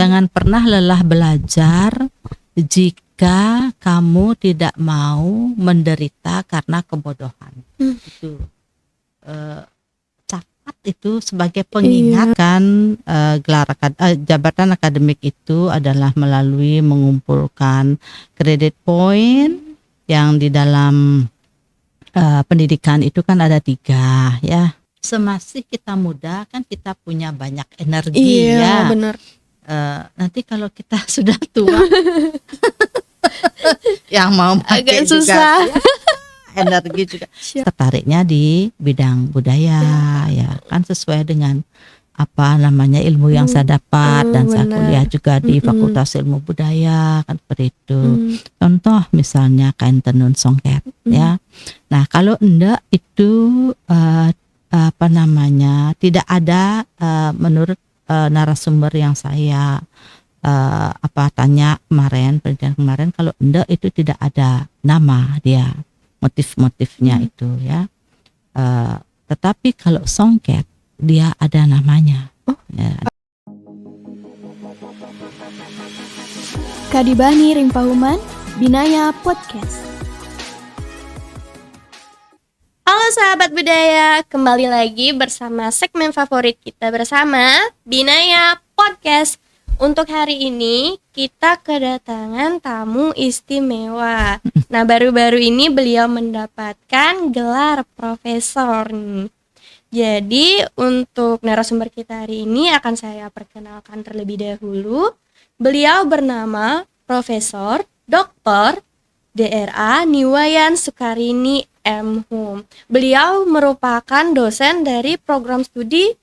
Jangan pernah lelah belajar jika kamu tidak mau menderita karena kebodohan. Itu catat itu sebagai pengingat kan. Gelar jabatan akademik itu adalah melalui mengumpulkan kredit point yang di dalam pendidikan itu kan ada 3 ya. Semasih kita muda kan kita punya banyak energi ya. Benar. Nanti kalau kita sudah tua yang mau pakai agak susah juga energi juga tertariknya di bidang budaya ya kan, sesuai dengan apa namanya ilmu yang saya dapat dan saya kuliah juga di Fakultas Ilmu Budaya kan seperti itu. Contoh misalnya kain tenun songket ya. Nah kalau enggak itu apa namanya tidak ada menurut narasumber yang saya tanya kemarin, penelitian kemarin, kalau enggak itu tidak ada nama dia, motif-motifnya itu ya. Tetapi kalau songket dia ada namanya. Ya. Kadibani Rimpahuman, Binaya Podcast. Halo sahabat budaya, kembali lagi bersama segmen favorit kita bersama Binaya Podcast. Untuk hari ini kita kedatangan tamu istimewa. Nah, baru-baru ini beliau mendapatkan gelar profesor nih. Jadi untuk narasumber kita hari ini akan saya perkenalkan terlebih dahulu. Beliau bernama Profesor Dr. Dra. Niwayan Sukarini M. Hum. Beliau merupakan dosen dari program studi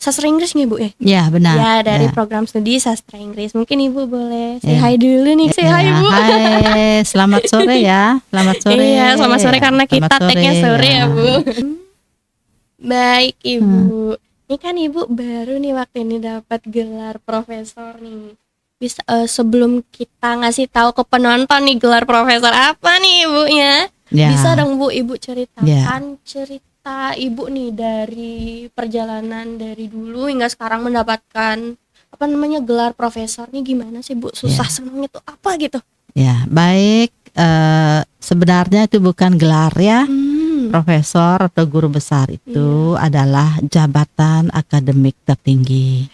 Sastra Inggris nih Bu ya? Ya benar. Ya dari program studi Sastra Inggris. Mungkin Ibu boleh say hi dulu nih. Say hi Bu. Hai, selamat sore ya. Selamat sore. Iya, selamat sore karena kita tag-nya sore ya Bu. Baik Ibu. Ini kan Ibu baru nih waktu ini dapat gelar profesor nih. Bisa sebelum kita ngasih tahu ke penonton nih gelar profesor apa nih Ibunya? Bisa dong Bu Ibu ceritakan cerita Ibu nih dari perjalanan dari dulu hingga sekarang mendapatkan apa namanya gelar profesor nih, gimana sih Bu? Susah senang itu apa gitu? Ya, baik. Sebenarnya itu bukan gelar ya. Profesor atau guru besar itu adalah jabatan akademik tertinggi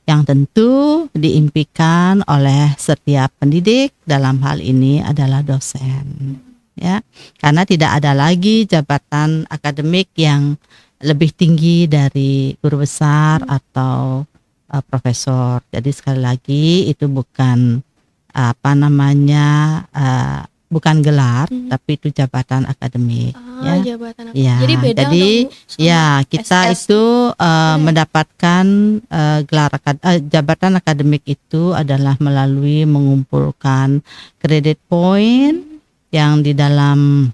yang tentu diimpikan oleh setiap pendidik, dalam hal ini adalah dosen. Ya, karena tidak ada lagi jabatan akademik yang lebih tinggi dari guru besar atau profesor. Jadi sekali lagi itu bukan apa namanya bukan gelar, tapi itu jabatan akademik. Jabatan akademik. Jadi beda dong, kita SS. itu mendapatkan gelar jabatan akademik itu adalah melalui mengumpulkan kredit point yang di dalam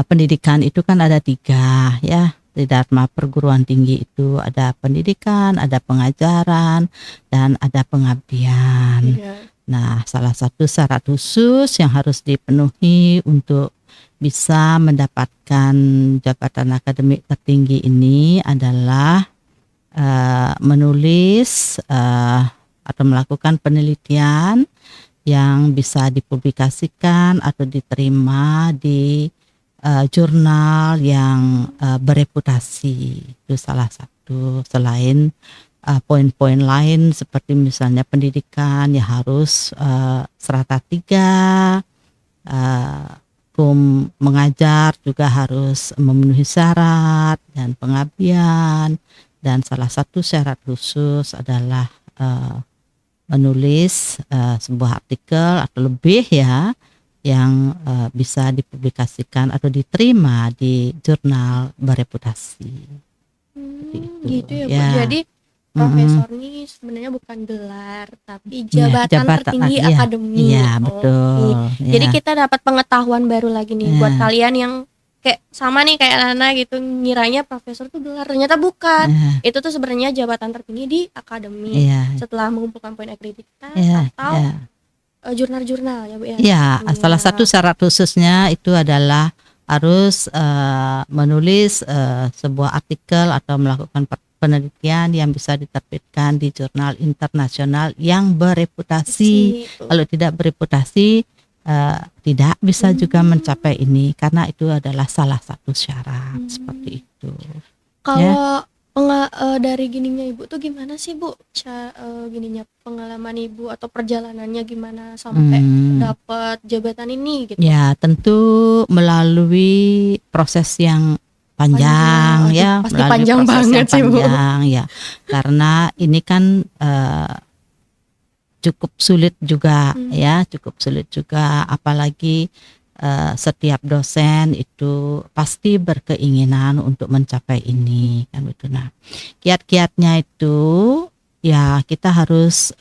pendidikan itu kan ada 3 ya. Di Dharma perguruan tinggi itu ada pendidikan, ada pengajaran, dan ada pengabdian. Nah, salah satu syarat khusus yang harus dipenuhi untuk bisa mendapatkan jabatan akademik tertinggi ini adalah menulis atau melakukan penelitian yang bisa dipublikasikan atau diterima di jurnal yang bereputasi. Itu salah satu. Selain poin-poin lain seperti misalnya pendidikan ya harus strata 3, hukum mengajar juga harus memenuhi syarat, dan pengabdian, dan salah satu syarat khusus adalah menulis sebuah artikel atau lebih ya yang bisa dipublikasikan atau diterima di jurnal bereputasi. Gitu ya Bu. Jadi profesor ini sebenarnya bukan gelar tapi jabatan tertinggi akademik. Iya, betul. Jadi kita dapat pengetahuan baru lagi nih buat kalian yang kayak sama nih kayak Nana gitu, ngiranya profesor tuh gelar, ternyata bukan. Itu tuh sebenarnya jabatan tertinggi di akademik. Setelah mengumpulkan poin akreditas atau jurnal-jurnal ya Bu ya. Iya, salah satu syarat khususnya itu adalah harus menulis sebuah artikel atau melakukan penelitian yang bisa diterbitkan di jurnal internasional yang bereputasi. Kalau tidak bereputasi tidak bisa juga mencapai ini, karena itu adalah salah satu syarat seperti itu. Kalau dari gininya Ibu tuh gimana sih Bu? Gininya pengalaman Ibu atau perjalanannya gimana sampai dapat jabatan ini gitu? Ya, tentu melalui proses yang panjang ya, pasti melalui panjang proses banget yang sih, Bu. panjang, ya. Karena ini kan cukup sulit juga ya, cukup sulit juga, apalagi setiap dosen itu pasti berkeinginan untuk mencapai ini kan betul. Nah, kiat-kiatnya itu ya kita harus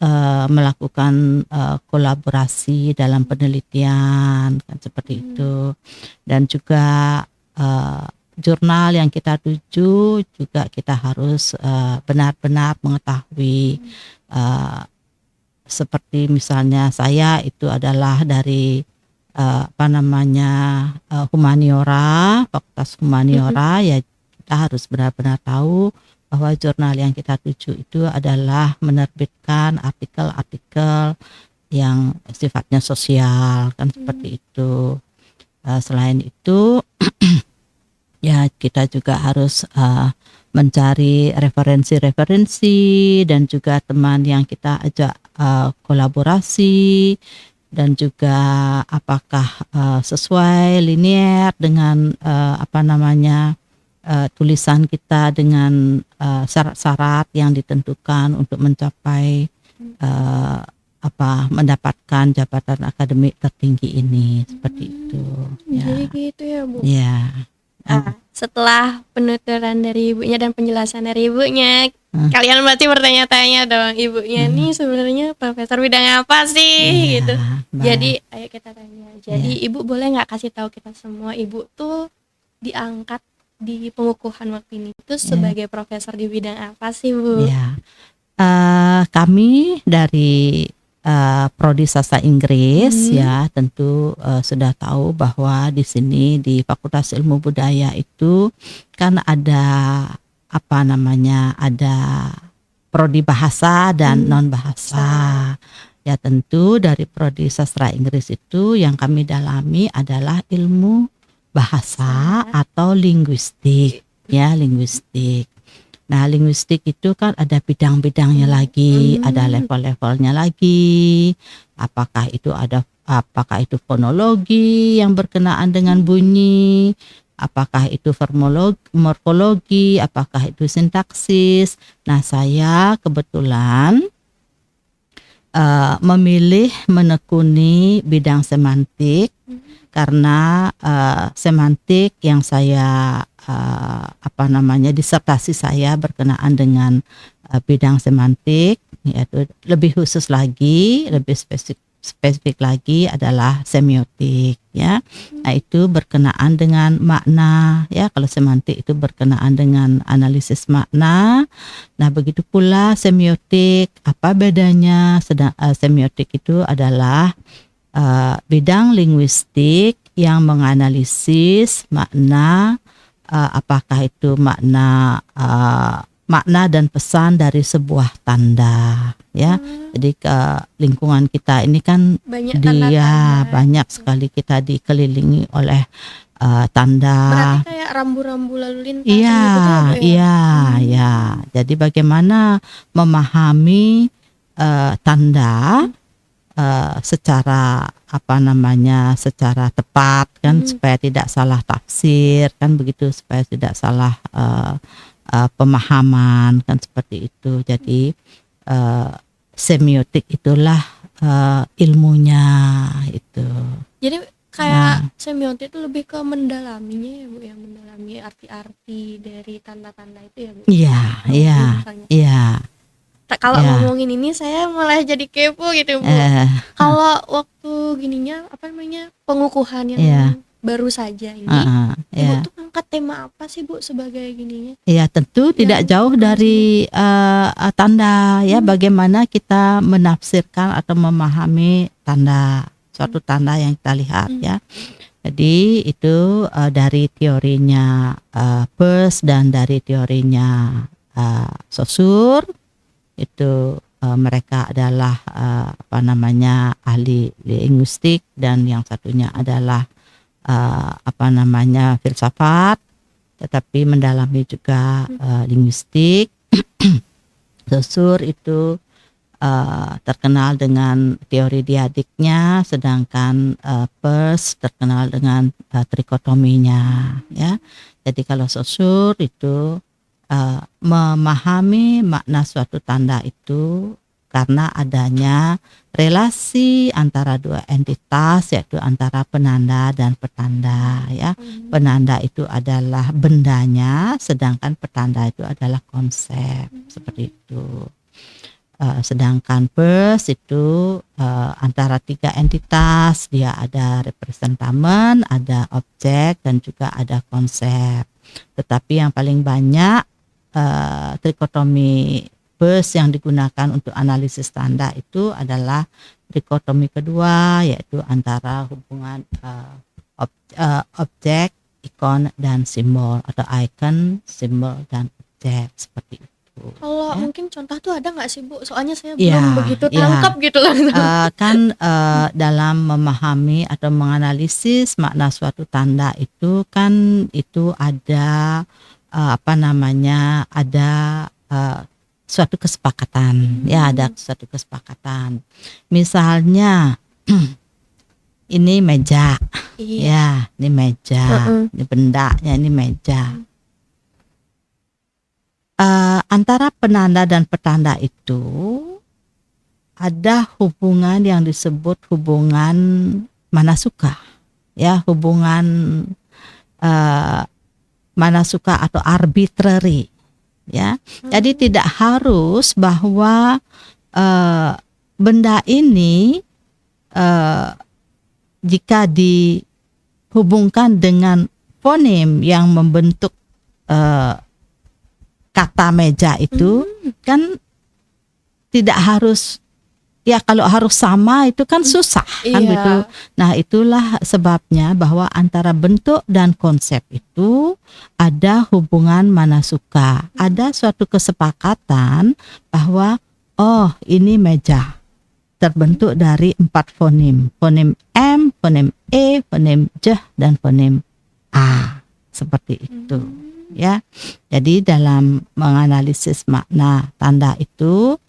melakukan kolaborasi dalam penelitian kan seperti itu, dan juga jurnal yang kita tuju juga kita harus benar-benar mengetahui, seperti misalnya saya itu adalah dari humaniora, fakultas humaniora, ya kita harus benar-benar tahu bahwa jurnal yang kita tuju itu adalah menerbitkan artikel-artikel yang sifatnya sosial kan seperti itu. Selain itu ya kita juga harus mencari referensi-referensi dan juga teman yang kita ajak kolaborasi, dan juga apakah sesuai linear dengan tulisan kita dengan syarat-syarat yang ditentukan untuk mencapai mendapatkan jabatan akademik tertinggi ini seperti itu. Jadi gitu ya Bu. Ya. Nah, setelah penuturan dari Ibunya dan penjelasan dari Ibunya, kalian berarti bertanya-tanya dong, Ibunya nih sebenarnya profesor bidang apa sih gitu. Baik. Jadi ayo kita tanya. Jadi Ibu boleh nggak kasih tahu kita semua, Ibu tuh diangkat di pengukuhan waktu ini itu sebagai profesor di bidang apa sih Bu? Ya. Kami dari Prodi Sastra Inggris ya tentu sudah tahu bahwa di sini di Fakultas Ilmu Budaya itu kan ada ada prodi bahasa dan non bahasa. Ya tentu dari Prodi Sastra Inggris itu yang kami dalami adalah ilmu bahasa atau linguistik ya, linguistik. Nah, linguistik itu kan ada bidang-bidangnya lagi, ada level-levelnya lagi. Apakah itu fonologi yang berkenaan dengan bunyi, apakah itu morfologi, apakah itu sintaksis. Nah, saya kebetulan memilih menekuni bidang semantik karena semantik yang saya disertasi saya berkenaan dengan bidang semantik, yaitu lebih khusus lagi, lebih spesifik lagi adalah semiotik ya. Nah, itu berkenaan dengan makna ya. Kalau semantik itu berkenaan dengan analisis makna. Nah, begitu pula semiotik. Apa bedanya? Semiotik itu adalah bidang linguistik yang menganalisis makna, apakah itu makna dan pesan dari sebuah tanda ya. Jadi ke lingkungan kita ini kan banyak tanda-tanda. Banyak sekali kita dikelilingi oleh tanda. Berarti kayak rambu-rambu lalu lintas. Iya. Jadi bagaimana memahami tanda secara secara tepat kan, supaya tidak salah tafsir kan begitu, supaya tidak salah pemahaman kan seperti itu. Jadi semiotik itulah ilmunya itu. Jadi kayak semiotik itu lebih ke mendalaminya ya Bu, yang mendalami arti-arti dari tanda-tanda itu ya Bu. Iya. Kalau ngomongin ini saya malah jadi kepo gitu Bu. Kalau waktu gininya pengukuhan yang baru saja ini, Ibu tuh angkat tema apa sih Bu sebagai gininya? Ya tentu tidak jauh dari tanda ya, bagaimana kita menafsirkan atau memahami tanda, suatu tanda yang kita lihat ya. Jadi itu dari teorinya Peirce dan dari teorinya sosur itu mereka adalah ahli linguistik, dan yang satunya adalah filsafat, tetapi mendalami juga linguistik. Sosur itu terkenal dengan teori diadiknya, sedangkan Peirce terkenal dengan trikotominya, ya. Jadi kalau sosur itu memahami makna suatu tanda itu karena adanya relasi antara dua entitas, yaitu antara penanda dan petanda, ya. Penanda itu adalah bendanya, sedangkan petanda itu adalah konsep, seperti itu. Sedangkan Peirce itu antara tiga entitas, dia ada representamen, ada objek, dan juga ada konsep. Tetapi yang paling banyak trikotomi Peirce yang digunakan untuk analisis tanda itu adalah trikotomi kedua, yaitu antara hubungan objek, ikon, dan simbol, atau icon, simbol, dan objek, seperti itu. Kalau mungkin contoh tuh ada nggak sih Bu? Soalnya saya Ya, belum begitu tangkap gitu loh. Dalam memahami atau menganalisis makna suatu tanda itu kan itu ada ada suatu kesepakatan, ya, ada suatu kesepakatan. Misalnya ini meja, ya, ini meja, ini bendanya, ini meja. Antara penanda dan petanda itu ada hubungan yang disebut hubungan manasuka, ya, hubungan manasuka atau arbitrary, ya. Jadi tidak harus bahwa benda ini jika dihubungkan dengan fonem yang membentuk kata meja itu kan tidak harus, ya, kalau harus sama itu kan susah, kan gitu. Nah, itulah sebabnya bahwa antara bentuk dan konsep itu ada hubungan manasuka, ada suatu kesepakatan bahwa ini meja terbentuk dari 4 fonem, fonem M, fonem E, fonem J, dan fonem A, seperti itu. Ya, jadi dalam menganalisis makna tanda itu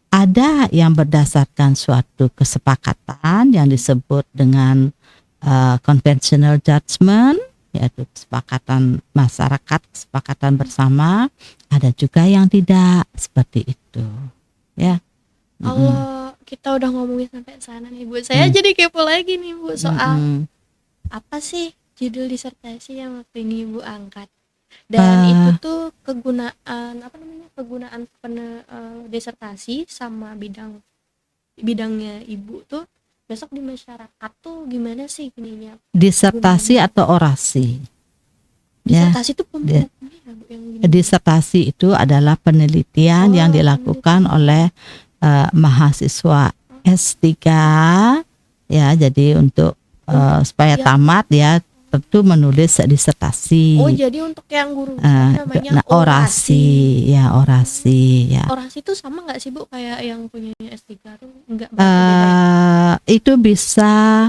ada yang berdasarkan suatu kesepakatan yang disebut dengan conventional judgment, yaitu kesepakatan masyarakat, kesepakatan bersama. Ada juga yang tidak seperti itu, ya. Kalau kita udah ngomongin sampai sana nih Bu, saya jadi kepo lagi nih Bu soal apa sih judul disertasi yang waktu ini Ibu angkat. Dan itu tuh kegunaan disertasi sama bidangnya Ibu tuh besok di masyarakat tuh gimana sih ininya? Disertasi atau orasi? Disertasi itu disertasi itu adalah penelitian yang dilakukan oleh mahasiswa S3, ya. Jadi untuk supaya tamat, ya, tentu menulis disertasi. Jadi untuk yang guru namanya orasi, ya, orasi, ya. Orasi itu sama nggak sih Bu kayak yang punya S3 tuh? Enggak, itu bisa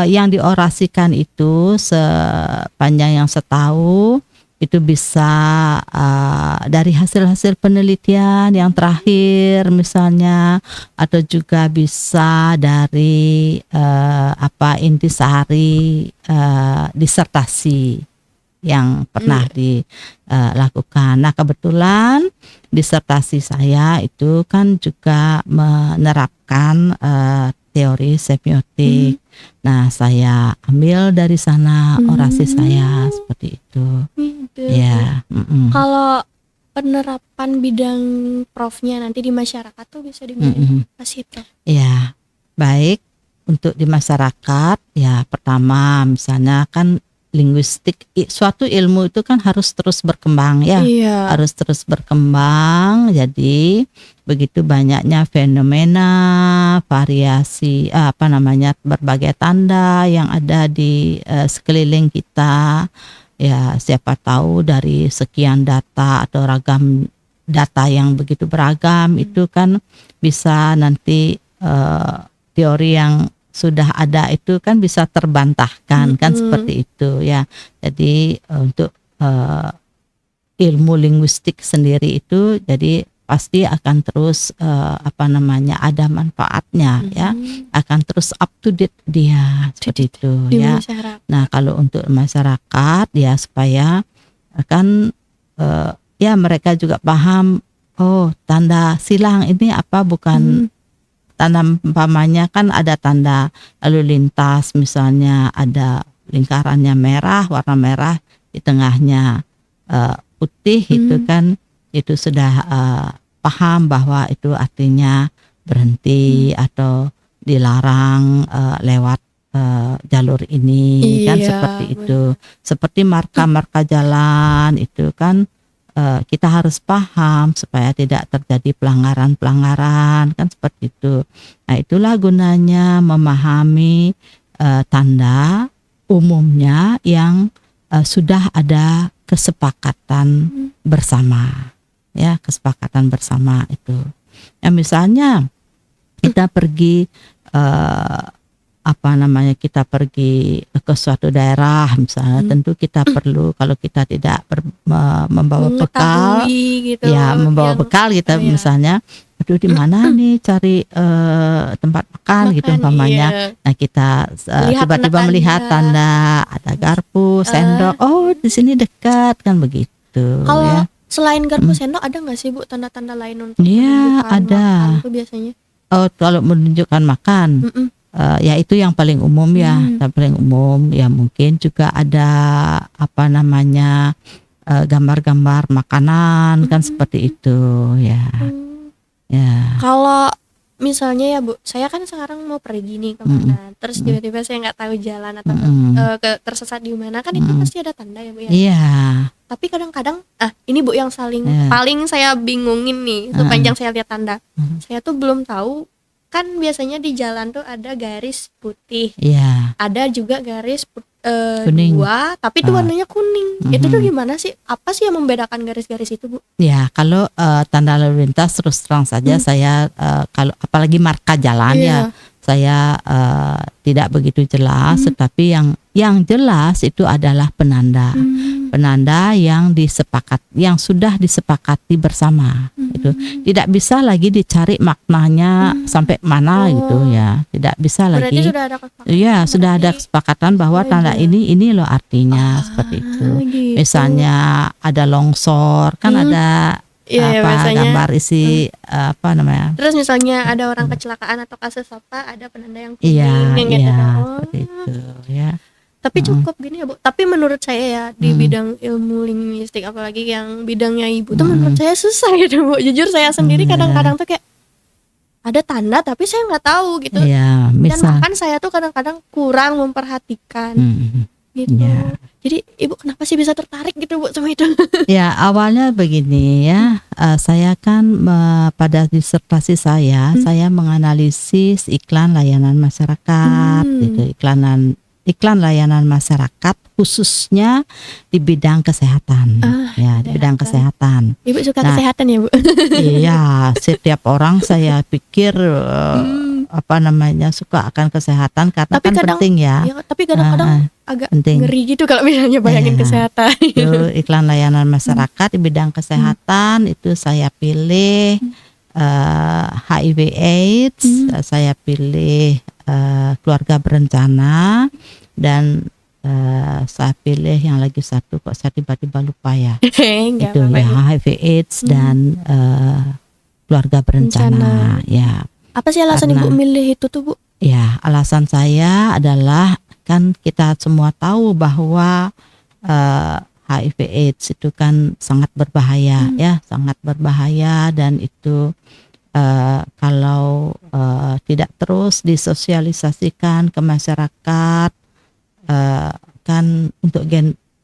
yang diorasikan itu sepanjang yang setahu itu bisa dari hasil-hasil penelitian yang terakhir misalnya, atau juga bisa dari intisari disertasi yang pernah dilakukan. Nah, kebetulan disertasi saya itu kan juga menerapkan teori semiotik. Nah, saya ambil dari sana orasi saya seperti itu. Ya. Kalau penerapan bidang profnya nanti di masyarakat tuh bisa dimana kasih Prof? Ya, baik. Untuk di masyarakat, ya, pertama misalnya kan linguistik, suatu ilmu itu kan harus terus berkembang, ya. Harus terus berkembang. Jadi begitu banyaknya fenomena, variasi berbagai tanda yang ada di sekeliling kita, Ya, siapa tahu dari sekian data atau ragam data yang begitu beragam itu kan bisa nanti teori yang sudah ada itu kan bisa terbantahkan kan seperti itu ya. Jadi untuk ilmu linguistik sendiri itu jadi pasti akan terus ada manfaatnya ya, akan terus up to date dia seperti itu Di ya. masyarakat. Nah, kalau untuk masyarakat ya supaya akan ya mereka juga paham, oh tanda silang ini apa, bukan tanda umpamanya kan ada tanda lalu lintas misalnya ada lingkarannya merah, warna merah, di tengahnya putih itu kan itu sudah paham bahwa itu artinya berhenti atau dilarang lewat jalur ini kan Iya, seperti itu. Seperti marka-marka jalan itu kan kita harus paham supaya tidak terjadi pelanggaran-pelanggaran kan seperti itu. Nah, itulah gunanya memahami tanda umumnya yang sudah ada kesepakatan bersama. Ya, kesepakatan bersama itu. Ya, misalnya kita pergi kita pergi ke suatu daerah misalnya, tentu kita perlu, kalau kita tidak membawa bekal, Mengetahui gitu. ya membawa bekal kita iya. misalnya, aduh di mana nih cari tempat makan gitu umpamanya. Iya. Nah, kita Lihat tiba-tiba tanda-tanda. melihat tanda ada garpu, sendok, oh di sini dekat kan begitu. Kalau ya. selain garpu sendok ada nggak sih Bu tanda-tanda lain untuk Iya, menunjukkan ada. makan tuh biasanya? Oh, kalau menunjukkan makan, ya itu yang paling umum ya, yang paling umum ya. Mungkin juga ada gambar-gambar makanan kan seperti itu ya. Ya. Kalau misalnya ya Bu, saya kan sekarang mau pergi nih kemana, terus tiba-tiba saya nggak tahu jalan atau tersesat di mana, kan itu pasti ada tanda ya Bu ya. Iya. Tapi kadang-kadang, ini Bu yang paling saya bingungin nih sepanjang saya lihat tanda. Saya tuh belum tahu, kan biasanya di jalan tuh ada garis putih, Iya. ada juga garis Kuning. 2, tapi itu warnanya kuning. Itu tuh gimana sih? Apa sih yang membedakan garis-garis itu Bu? Ya, kalau tanda lalu lintas terus terang saja saya kalau apalagi marka jalan ya, saya tidak begitu jelas, tetapi yang jelas itu adalah penanda. Penanda yang sudah disepakati bersama. Itu tidak bisa lagi dicari maknanya sampai mana gitu ya. Tidak bisa Berarti lagi. sudah ada kesepakatan. Iya, sudah ada kesepakatan bahwa tanda ini loh artinya seperti itu. gitu. Misalnya ada longsor, kan ada Iya, biasanya. gambar isi Terus misalnya ada orang kecelakaan atau kasus apa, ada penanda yang kuning Iya, yang gitu. iya, Oh. seperti itu ya. Tapi cukup gini ya Bu. Tapi menurut saya ya di bidang ilmu linguistik, apalagi yang bidangnya Ibu tuh menurut saya susah gitu Bu. Jujur saya sendiri kadang-kadang tuh kayak ada tanda tapi saya nggak tahu gitu. Iya, Dan misal. bahkan saya tuh kadang-kadang kurang memperhatikan gitu. Iya. Jadi Ibu kenapa sih bisa tertarik gitu Bu sama itu? Ya, awalnya begini ya. Saya kan pada disertasi saya menganalisis iklan layanan masyarakat, gitu, iklan layanan masyarakat khususnya di bidang kesehatan. Ya, di bidang kesehatan. Ibu suka kesehatan ya Bu? Iya, setiap orang saya pikir suka akan kesehatan karena Tapi kan penting ya. Iya, tapi kadang-kadang agak penting. ngeri gitu kalau misalnya bayangin Iya. kesehatan. Itu iklan layanan masyarakat di bidang kesehatan itu saya pilih HIV/AIDS, saya pilih keluarga berencana, dan saya pilih yang lagi satu kok saya tiba-tiba lupa ya. Enggak Itu apa-apa. ya HIV/AIDS dan keluarga berencana ya. Apa sih alasan Karena- Ibu milih itu tuh Bu? Ya, alasan saya adalah kan kita semua tahu bahwa HIV/AIDS itu kan sangat berbahaya ya, sangat berbahaya, dan itu kalau tidak terus disosialisasikan ke masyarakat, kan untuk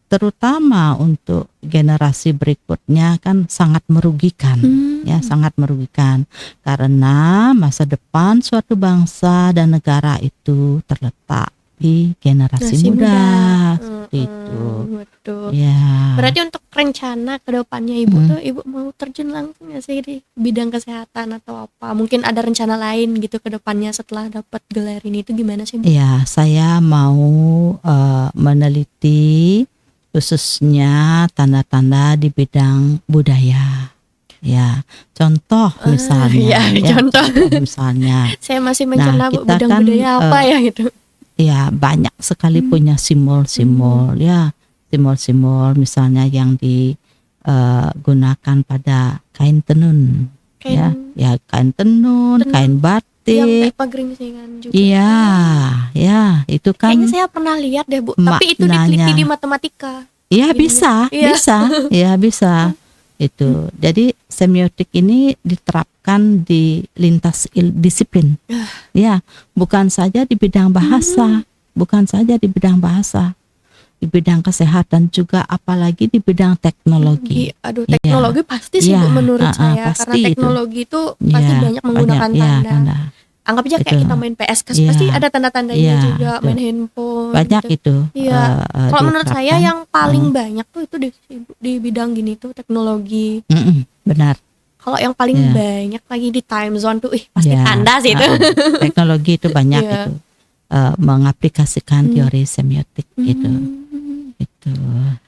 terutama untuk generasi berikutnya kan sangat merugikan. Ya, sangat merugikan karena masa depan suatu bangsa dan negara itu terletak tapi generasi Masih muda, muda. seperti itu. Betul. Ya. Berarti untuk rencana ke depannya ibu tuh ibu mau terjun langsung nggak sih di bidang kesehatan atau apa? Mungkin ada rencana lain gitu ke depannya setelah dapat gelar ini itu gimana sih Bu? Ya, saya mau meneliti khususnya tanda-tanda di bidang budaya. Ya, contoh misalnya. contoh. Misalnya. Saya masih mencerna Bu, kita bidang kan, budaya apa ya gitu. Ya, banyak sekali punya simbol-simbol ya, simbol-simbol misalnya yang digunakan pada kain tenun. Ya, kain tenun, kain Yang batik. kayak geringsing kan juga. Iya, ya, itu kan. Kayaknya saya pernah lihat deh Bu, tapi itu diteliti di matematika. Iya, Ini. bisa. Ya, bisa. Itu. Jadi semiotik ini diterapkan di lintas disiplin. Ya, bukan saja di bidang bahasa, di bidang kesehatan juga, apalagi di bidang teknologi. Aduh, teknologi pasti sih Bu, menurut saya, pasti karena teknologi itu pasti banyak menggunakan tanda. Anggap aja kayak kita main PS kan pasti ada tanda-tandanya juga, main handphone. Banyak gitu. itu. Kalau menurut saya yang paling banyak tuh itu di bidang gini tuh teknologi. Benar. Kalau yang paling banyak lagi di time zone tuh pasti tanda sih itu. Teknologi itu banyak itu. Mengaplikasikan teori semiotik gitu. Itu.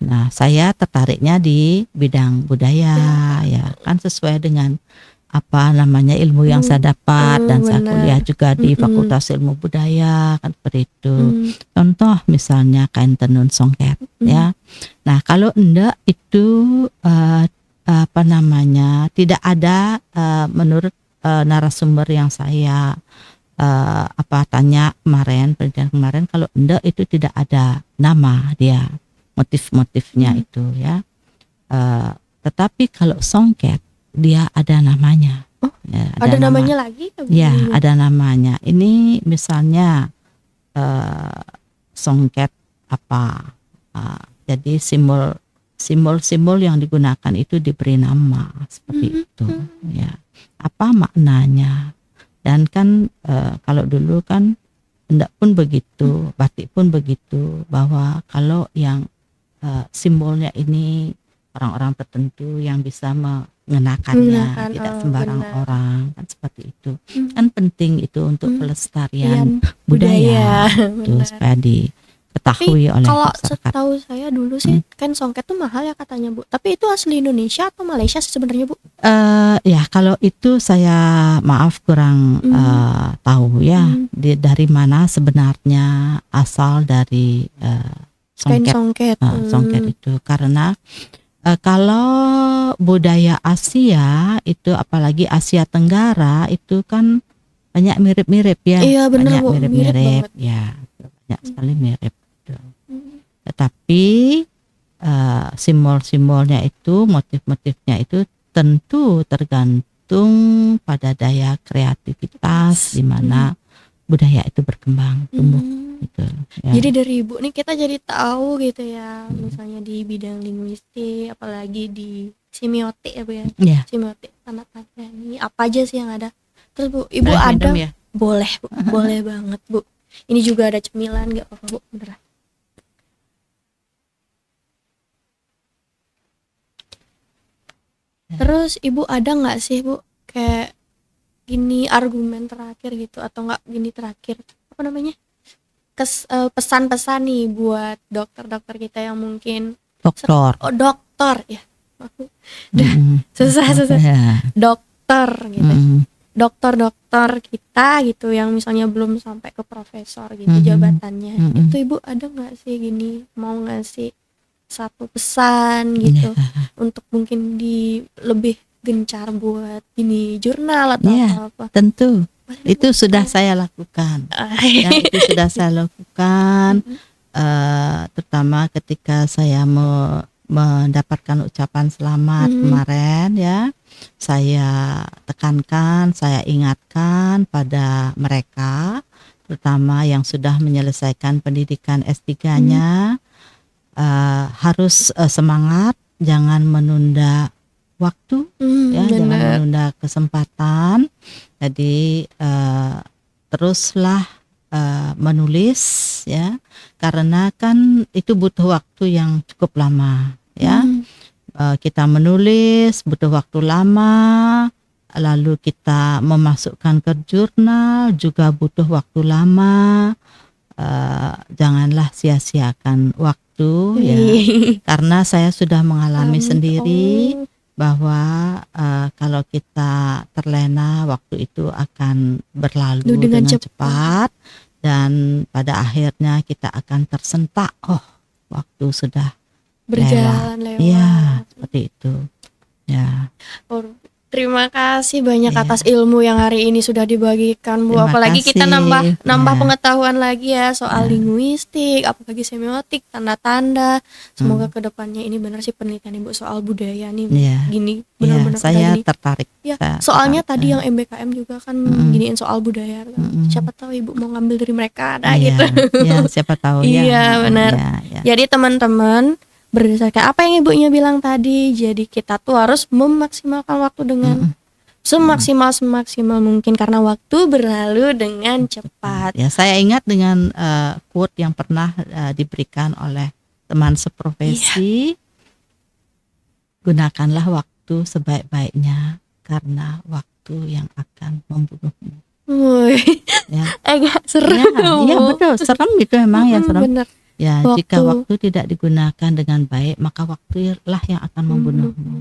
Nah, saya tertariknya di bidang budaya ya, kan sesuai dengan apa namanya ilmu yang saya dapat dan saya kuliah juga di Fakultas Ilmu Budaya kan seperti itu. Contoh misalnya kain tenun songket ya. Nah, kalau enggak itu apa namanya tidak ada menurut narasumber yang saya tanya kemarin, penelitian kemarin, kalau enggak itu tidak ada nama dia, motif-motifnya itu ya. Tetapi kalau songket dia ada namanya. Ya, ada namanya lagi? Ya, ada namanya. Ini misalnya songket apa? Jadi simbol yang digunakan itu diberi nama seperti itu. Ya, apa maknanya? Dan kan kalau dulu kan enggak pun begitu, batik pun begitu, bahwa kalau yang simbolnya ini orang-orang tertentu yang bisa mengenakannya, tidak sembarang orang, kan seperti itu. Kan penting itu untuk pelestarian budaya itu supaya diketahui oleh kalau masyarakat. setahu saya dulu sih kan songket tuh mahal ya katanya Bu. Tapi itu asli Indonesia atau Malaysia sih sebenarnya Bu? Ya kalau itu saya maaf kurang tahu ya dari mana sebenarnya asal dari songket. Songket itu karena kalau budaya Asia itu, apalagi Asia Tenggara itu kan banyak mirip-mirip ya. Iya benar banyak Bu, mirip-mirip ya, banyak sekali mirip. Tetapi simbol-simbolnya itu, motif-motifnya itu tentu tergantung pada daya kreativitas di mana budaya itu berkembang, tumbuh gitu. Ya. Jadi dari Ibu nih kita jadi tahu gitu ya, misalnya di bidang linguistik, apalagi di semiotik ya Bu ya. Semiotik, tanda-tanda ini apa aja sih yang ada. Terus Bu, Ibu boleh ada? Ya? Boleh Bu, boleh banget Bu. Ini juga ada cemilan, nggak apa-apa Bu, beneran. Terus Ibu ada nggak sih Bu kayak gini argumen terakhir gitu, atau nggak gini terakhir, apa namanya, pesan-pesan nih buat dokter-dokter kita yang mungkin dokter ya, aku susah dokter gitu, dokter kita gitu yang misalnya belum sampai ke profesor gitu jabatannya, itu Ibu ada nggak sih gini mau ngasih satu pesan gitu untuk mungkin lebih gencar buat ini jurnal atau apa? Tentu. Itu sudah saya lakukan. Itu sudah saya lakukan. Terutama ketika saya mendapatkan ucapan selamat kemarin ya. Saya tekankan, saya ingatkan pada mereka, terutama yang sudah menyelesaikan pendidikan S3-nya, harus semangat, jangan menunda waktu, jangan menunda kesempatan. Jadi teruslah menulis ya, karena kan itu butuh waktu yang cukup lama ya. Kita menulis butuh waktu lama, lalu kita memasukkan ke jurnal juga butuh waktu lama. Janganlah sia-siakan waktu ya, karena saya sudah mengalami sendiri bahwa kalau kita terlena, waktu itu akan berlalu dengan cepat dan pada akhirnya kita akan tersentak, waktu sudah berjalan lewat. Ya, seperti itu ya. Terima kasih banyak Iya. atas ilmu yang hari ini sudah dibagikan, Bu. Terima Apalagi kita kasih. nambah Ya. pengetahuan lagi ya soal Ya. linguistik, apalagi semiotik, tanda-tanda. Semoga kedepannya ini benar sih penelitian Ibu soal budaya nih. Iya. Gini, Ya, benar-benar saya gini. tertarik. Ya, Saya soalnya tertarik. tadi yang MBKM juga kan giniin soal budaya kan. Siapa tahu Ibu mau ngambil dari mereka ada Iya, gitu. ya, siapa tahu ya. Iya, benar. Ya. Jadi teman-teman, berdasarkan apa yang ibunya bilang tadi, jadi kita tuh harus memaksimalkan waktu dengan semaksimal mungkin karena waktu berlalu dengan cepat. Ya, saya ingat dengan quote yang pernah diberikan oleh teman seprofesi, gunakanlah waktu sebaik-baiknya karena waktu yang akan membunuhmu. Woi, Ya, agak serem. iya betul, serem gitu memang ya, serem. Bener. Ya, Waktu. jika waktu tidak digunakan dengan baik, maka waktulah yang akan membunuhmu.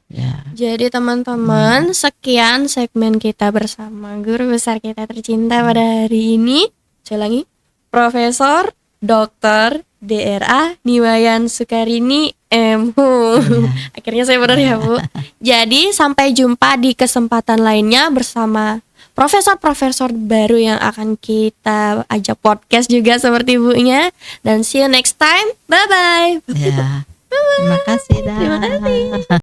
Ya. Jadi teman-teman, sekian segmen kita bersama guru besar kita tercinta pada hari ini. Saya ulangi, Profesor Dr. DRA Niwayan Sukarini MHU. Akhirnya saya benar ya, Bu. Jadi sampai jumpa di kesempatan lainnya bersama profesor-profesor baru yang akan kita ajak podcast juga seperti ibunya. Dan see you next time. Bye-bye. Ya. Terima kasih dah. Terima kasih.